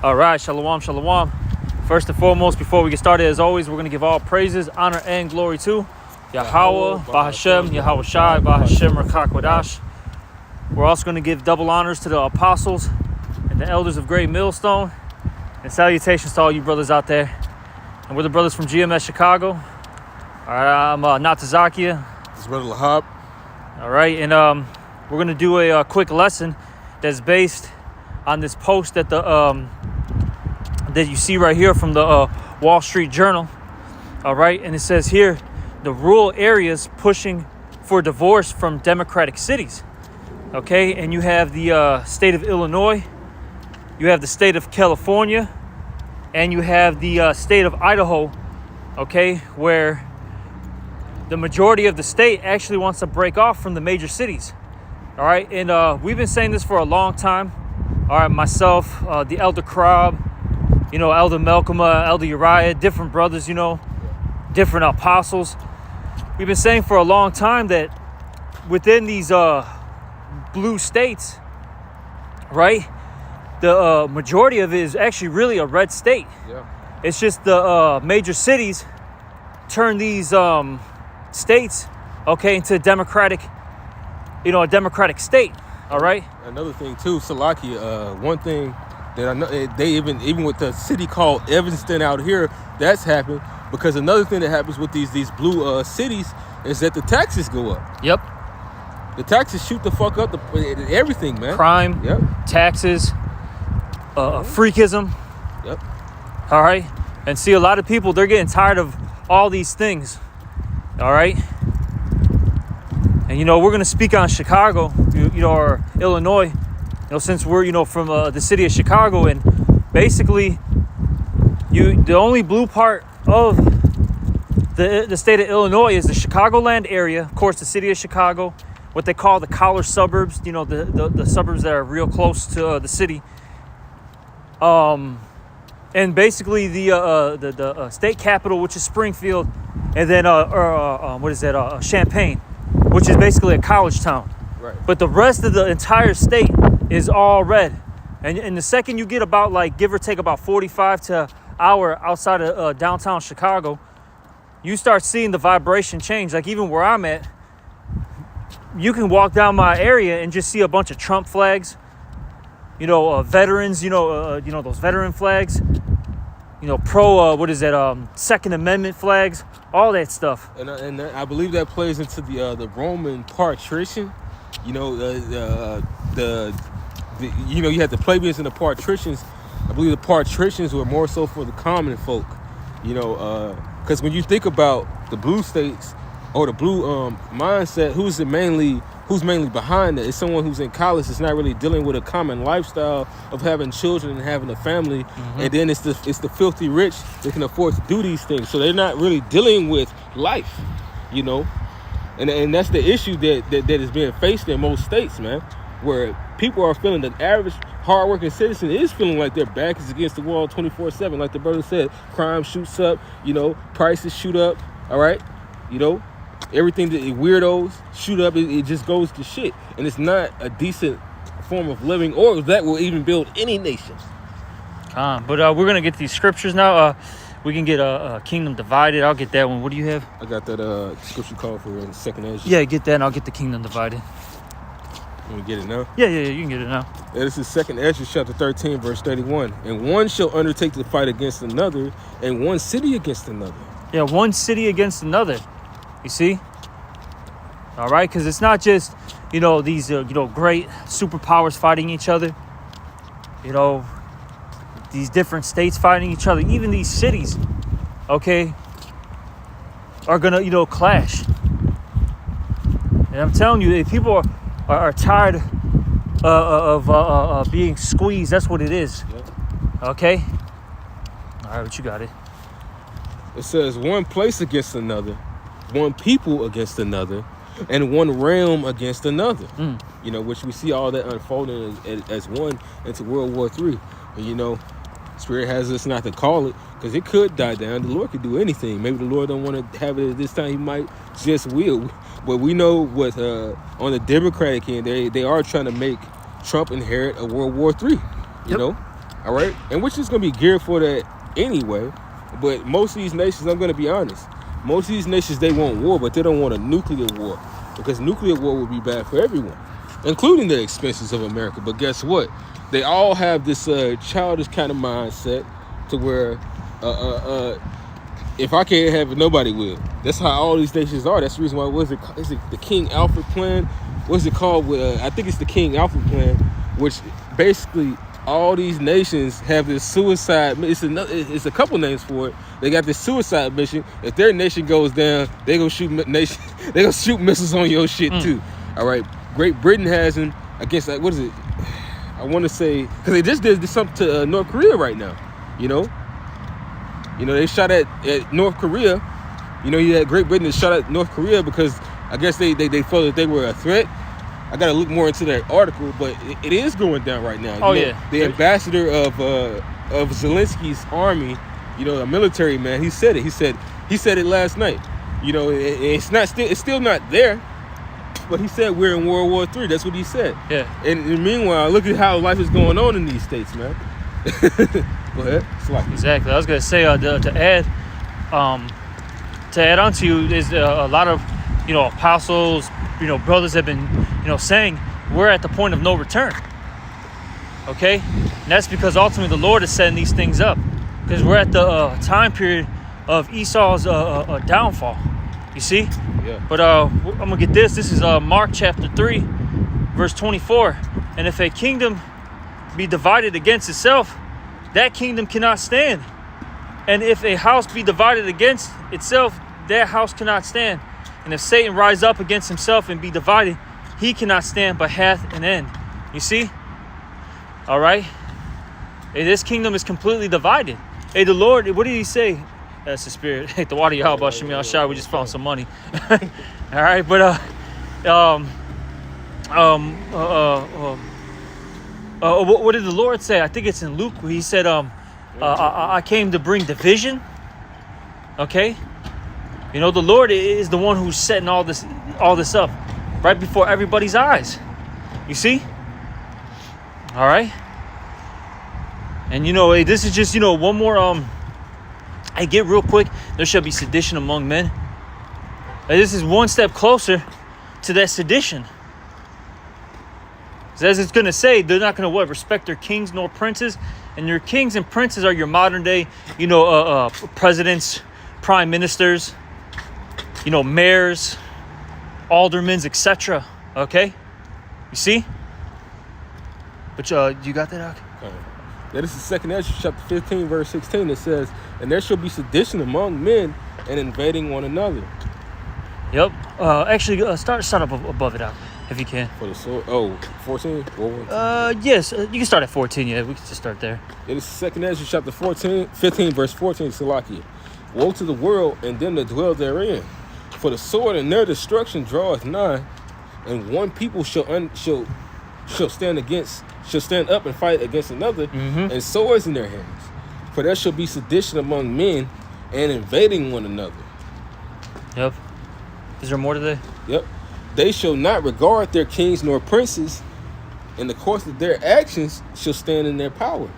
All right, shalom, shalom. First and foremost, before we get started, as always, we're going to give all praises, honor, and glory to Yahweh, Bahashem, Yahweh Shai, Bahashem, Rakak Wadash. We're also going to give double honors to the apostles and the elders of Great Millstone. And salutations to all you brothers out there. And we're the brothers from GMS Chicago. All right, I'm Natazakia. It's Brother Lahab. All right, and we're going to do a quick lesson that's based on this post that that you see right here from the Wall Street Journal. All right, and it says here, the rural areas pushing for divorce from democratic cities. Okay, and you have the state of Illinois, you have the state of California, and you have the state of Idaho, okay, where the majority of the state actually wants to break off from the major cities. All right, and we've been saying this for a long time. All right, myself, the Elder Crab, Elder Malcolm, Elder Uriah, different brothers, different apostles. We've been saying for a long time that within these blue states, right, the majority of it is actually really a red state. Yeah. It's just the major cities turn these states, okay, into a democratic state. All right. Another thing too, Salakia. One thing that I know, they even with the city called Evanston out here, that's happened because another thing that happens with these blue cities is that the taxes go up. Yep. The taxes shoot the fuck up everything, man. Crime. Yep. Taxes. Freakism. Yep. All right. And see, a lot of people, they're getting tired of all these things. All right. And, we're going to speak on Chicago, or Illinois, since we're, from the city of Chicago. And basically, the only blue part of the state of Illinois is the Chicagoland area. Of course, the city of Chicago, what they call the collar suburbs, the suburbs that are real close to the city. And basically the state capital, which is Springfield, and then Champaign, which is basically a college town. Right. But the rest of the entire state is all red. And the second you get about, give or take about 45 to an hour outside of downtown Chicago, you start seeing the vibration change. Like even where I'm at, you can walk down my area and just see a bunch of Trump flags, veterans, those veteran flags, Second Amendment flags, all that stuff. And I believe that plays into the Roman patrician. You had the plebeians and the patricians. I believe the patricians were more so for the common folk. Because when you think about the blue states or the blue mindset, who's mainly behind it? It's someone who's in college that's not really dealing with a common lifestyle of having children and having a family. Mm-hmm. And then it's the filthy rich that can afford to do these things. So they're not really dealing with life, And that's the issue that is being faced in most states, man, where people are feeling, the average hardworking citizen is feeling like their back is against the wall 24/7. Like the brother said, crime shoots up, prices shoot up, all right? Everything that weirdos shoot up, it just goes to shit. And it's not a decent form of living, or that will even build any nation. But we're going to get these scriptures now. We can get a kingdom divided. I'll get that one. What do you have? I got that scripture called for in the second Ezra. Yeah, get that, and I'll get the kingdom divided. You want to get it now? Yeah, you can get it now. Yeah, this is second Ezra chapter 13, verse 31. And one shall undertake to fight against another, and one city against another. Yeah, one city against another. You see? All right, because it's not just, these, great superpowers fighting each other. These different states fighting each other. Even these cities, okay, are going to, clash. And I'm telling you, if people are tired of being squeezed, that's what it is. Yep. Okay? All right, what you got it? It says one place against another, one people against another, and one realm against another. Which we see all that unfolding as one into World War III. And, Spirit has us not to call it because it could die down. The Lord could do anything. Maybe the Lord don't want to have it at this time. He might just will. But we know what on the Democratic end, they are trying to make Trump inherit a World War III. You know, All right, and which is going to be geared for that anyway. But most of these nations, I'm going to be honest, most of these nations, they want war, but they don't want a nuclear war, because nuclear war would be bad for everyone, including the expenses of America. But guess what? They all have this childish kind of mindset to where if I can't have it, nobody will. That's how all these nations are. That's the reason why. Is it the King Alfred Plan? What's it called? I think it's the King Alfred Plan, which basically all these nations have this suicide. It's a couple names for it. They got this suicide mission. If their nation goes down, they gonna shoot They gonna shoot missiles on your shit too. All right. Great Britain has them against what is it? I want to say, because they just did something to North Korea right now. You know, they shot at North Korea. You had Great Britain that shot at North Korea because I guess they felt that they were a threat. I got to look more into that article, but it is going down right now. The ambassador of Zelensky's army, a military man, he said it. He said it last night. It's still not there, but he said we're in World War III. That's what he said. Yeah. And meanwhile, look at how life is going on in these states, man. Go ahead. Exactly. I was gonna say to add on to you is a lot of apostles, brothers have been saying we're at the point of no return. Okay, and that's because ultimately the Lord is setting these things up, because we're at the time period of Esau's downfall. You see? Yeah. But I'm gonna get this. This is Mark chapter 3, verse 24. And if a kingdom be divided against itself, that kingdom cannot stand. And if a house be divided against itself, that house cannot stand. And if Satan rise up against himself and be divided, he cannot stand, but hath an end. You see? All right? Hey, this kingdom is completely divided. Hey, the Lord, what did he say? That's the Spirit. Hey, the water Yahweh Shemi Al-Shai. We just found some money. All right, but what did the Lord say? I think it's in Luke where he said, I came to bring division. Okay? The Lord is the one who's setting all this up right before everybody's eyes. You see? All right? And this is just, one more I get real quick. There shall be sedition among men. And this is one step closer to that sedition. As it's going to say, they're not going to respect their kings nor princes. And your kings and princes are your modern day, presidents, prime ministers, mayors, aldermen, etc. Okay? You see? But you got that, Ak? Yeah, this is 2 Ezra chapter 15, verse 16. It says, and there shall be sedition among men and invading one another. Yep. Actually, start up above it, Ak, if you can. For the sword. 14? Yes. You can start at 14. Yeah, we can just start there. It is 2 Ezra chapter 15, verse 14. Salakia. Woe to the world and them that dwell therein. For the sword and their destruction draweth nigh, and one people shall stand up and fight against another, and swords in their hands. For there shall be sedition among men and invading one another. Yep. Is there more today? Yep. They shall not regard their kings nor princes, and the course of their actions shall stand in their power.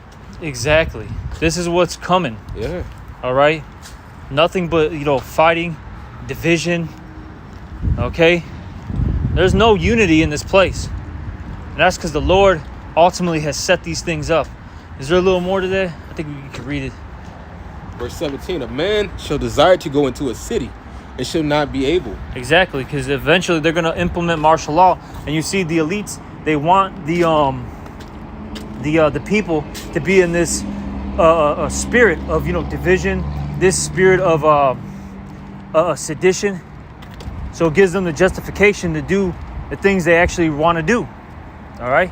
Exactly. This is what's coming. Yeah. All right. Nothing but fighting, division. Okay. There's no unity in this place, and that's because the Lord ultimately has set these things up. Is there a little more to that? I think we can read it. Verse 17, a man shall desire to go into a city and shall not be able. Exactly, because eventually they're going to implement martial law. And you see the elites, they want the people to be in this spirit of, division, this spirit of sedition. So it gives them the justification to do the things they actually want to do. All right?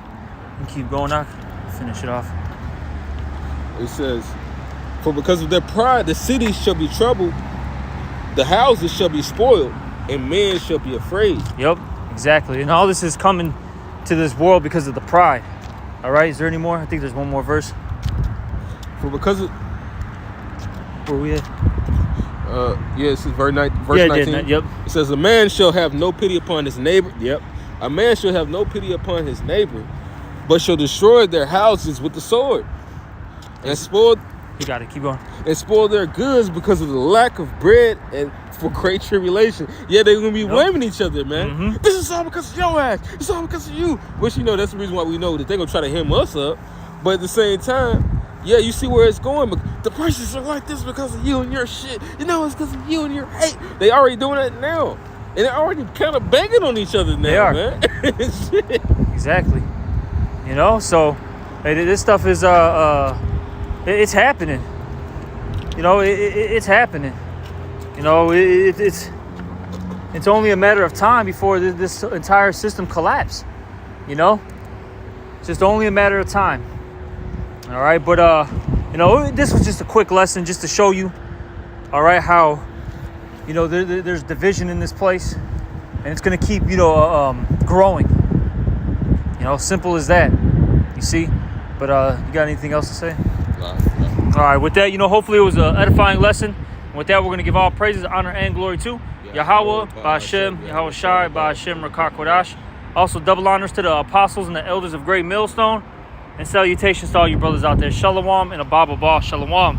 And keep going now. Finish it off. It says, for because of their pride, the cities shall be troubled, the houses shall be spoiled, and men shall be afraid. Yep, exactly. And all this is coming to this world because of the pride. All right, is there any more? I think there's one more verse. For because of... Where are we at? This is verse 19. Yep. It says, a man shall have no pity upon his neighbor. Yep. A man shall have no pity upon his neighbor, but shall destroy their houses with the sword. and spoil. You got it. Keep going. And spoil their goods because of the lack of bread and for great tribulation. Yeah, they're gonna be blaming each other, man. Mm-hmm. This is all because of your ass. It's all because of you. Which, you know, that's the reason why we know that they're gonna try to hem us up. But at the same time, yeah, you see where it's going. But the prices are like this because of you and your shit. You know, it's because of you and your hate. They already doing that now, and they're already kind of banging on each other now, They are. man. Shit. Exactly. You know, so hey, this stuff is it's happening. You know, it's happening. You know, it's only a matter of time before this entire system collapses. You know, it's just only a matter of time. All right, but you know, this was just a quick lesson just to show you, all right, how, you know, there's division in this place, and it's gonna keep, you know, growing. You know, simple as that. You see, but you got anything else to say? All right, with that, you know, hopefully it was an edifying lesson. With that, we're going to give all praises, honor, and glory to Yahweh, Ba'Shem, Yahweh Shai, Ba'Shem, Rakak Kodash. Also, double honors to the apostles and the elders of Great Millstone. And salutations to all you brothers out there. Shalom and a Baba Ba. Shalom.